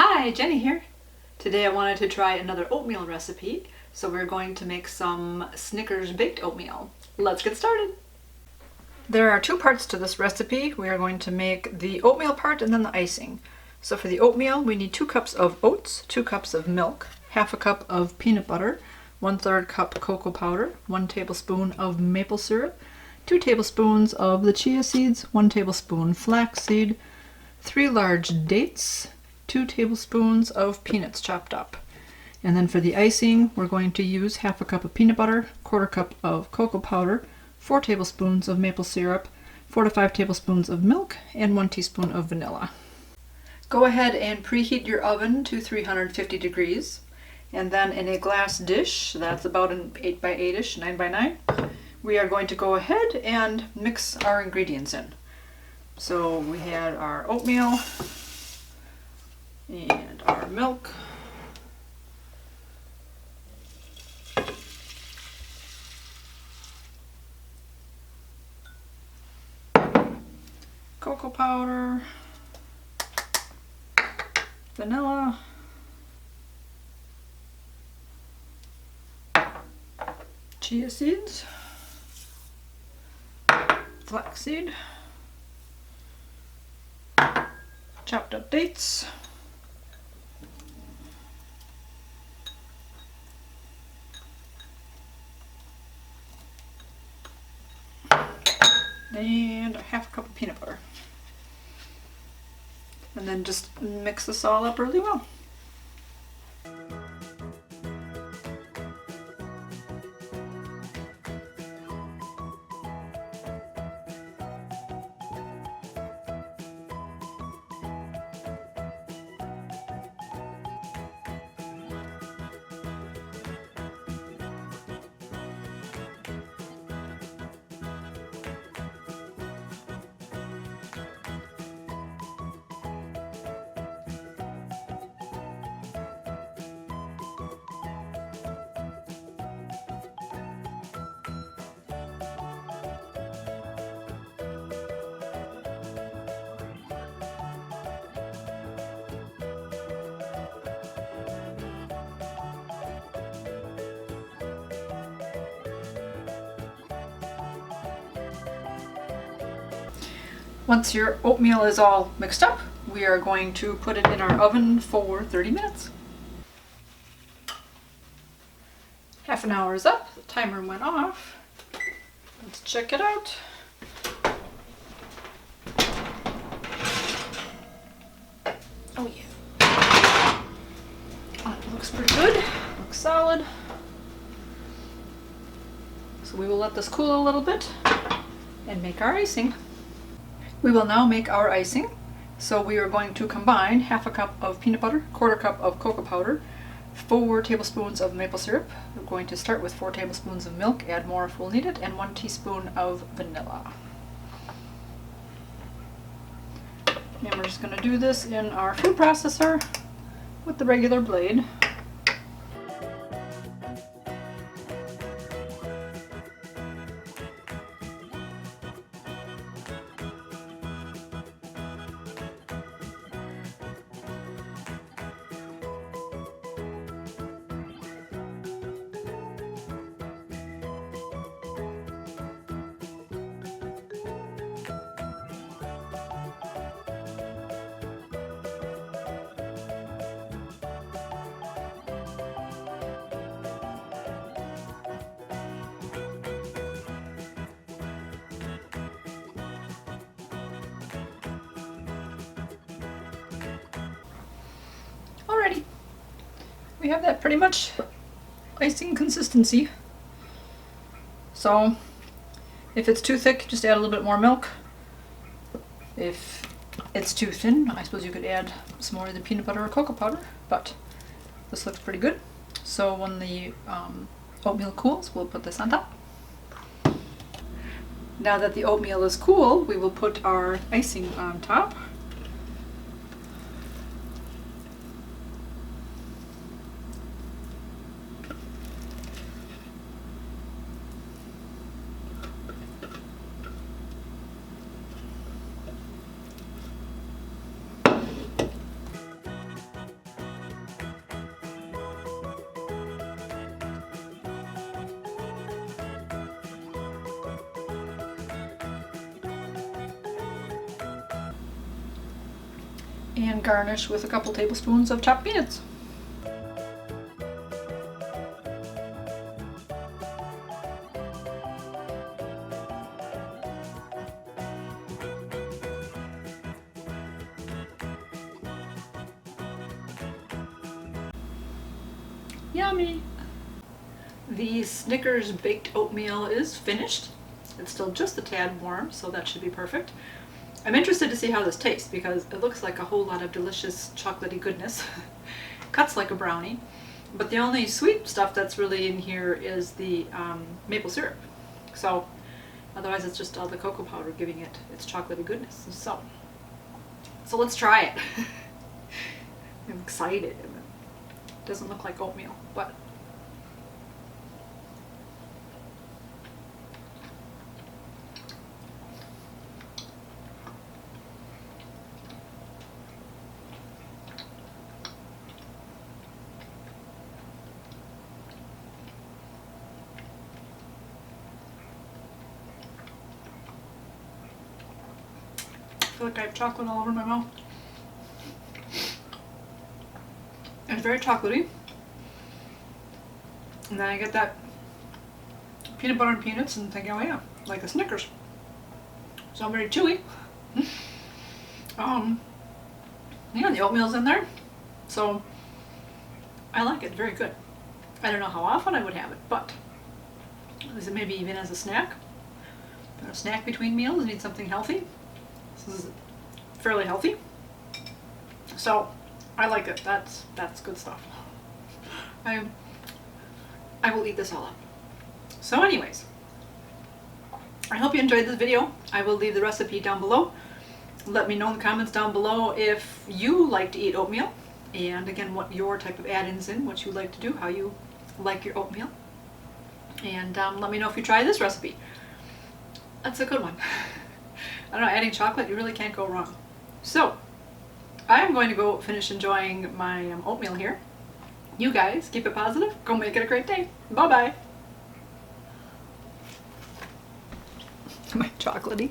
Hi, Jenny here. Today I wanted to try another oatmeal recipe, so we're going to make some Snickers Baked Oatmeal. Let's get started. There are two parts to this recipe. We are going to make the oatmeal part and then the icing. So for the oatmeal, we need 2 cups of oats, 2 cups of milk, half a cup of peanut butter, 1/3 cup cocoa powder, 1 tablespoon of maple syrup, 2 tablespoons of the chia seeds, 1 tablespoon flax seed, 3 large dates, 2 tablespoons of peanuts chopped up. And then for the icing, we're going to use half a cup of peanut butter, 1/4 cup of cocoa powder, 4 tablespoons of maple syrup, 4 to 5 tablespoons of milk, and 1 teaspoon of vanilla. Go ahead and preheat your oven to 350 degrees. And then in a glass dish, that's about an 8 by 8ish, 9 by 9, we are going to go ahead and mix our ingredients in. So we had our oatmeal and our milk, cocoa powder, vanilla, chia seeds, flaxseed, chopped up dates, and a half a cup of peanut butter. And then just mix this all up really well. Once your oatmeal is all mixed up, we are going to put it in our oven for 30 minutes. Half an hour is up, the timer went off. Let's check it out. Oh yeah. Oh, it looks pretty good, looks solid. So we will let this cool a little bit and make our icing. We will now make our icing. So we are going to combine half a cup of peanut butter, 1/4 cup of cocoa powder, 4 tablespoons of maple syrup. We're going to start with 4 tablespoons of milk, add more if we'll need it, and 1 teaspoon of vanilla. And we're just going to do this in our food processor with the regular blade. Alrighty, we have that pretty much icing consistency. So if it's too thick, just add a little bit more milk. If it's too thin, I suppose you could add some more of the peanut butter or cocoa powder, but this looks pretty good. So when the oatmeal cools, we'll put this on top. Now that the oatmeal is cool, we will put our icing on top. and garnish with a couple tablespoons of chopped peanuts. Yummy! The Snickers Baked Oatmeal is finished. It's still just a tad warm, so that should be perfect. I'm interested to see how this tastes because it looks like a whole lot of delicious chocolatey goodness. Cuts like a brownie. But the only sweet stuff that's really in here is the maple syrup. So otherwise it's just all the cocoa powder giving it its chocolatey goodness. So let's try it. I'm excited. It doesn't look like oatmeal, but I feel like I have chocolate all over my mouth. It's very chocolatey. And then I get that peanut butter and peanuts and thinking, oh yeah, like a Snickers. So very chewy. Yeah, the oatmeal's in there. So I like it, very good. I don't know how often I would have it, but is it maybe even as a snack? A snack between meals, need something healthy. This is fairly healthy. So I like it. That's good stuff. I will eat this all up. So anyways, I hope you enjoyed this video. I will leave the recipe down below. Let me know in the comments down below if you like to eat oatmeal, and again what your type of add-ins in, what you like to do, how you like your oatmeal. And let me know if you try this recipe. That's a good one. I don't know, adding chocolate, you really can't go wrong. So I am going to go finish enjoying my oatmeal here. You guys, keep it positive. Go make it a great day. Bye-bye. Am I chocolatey?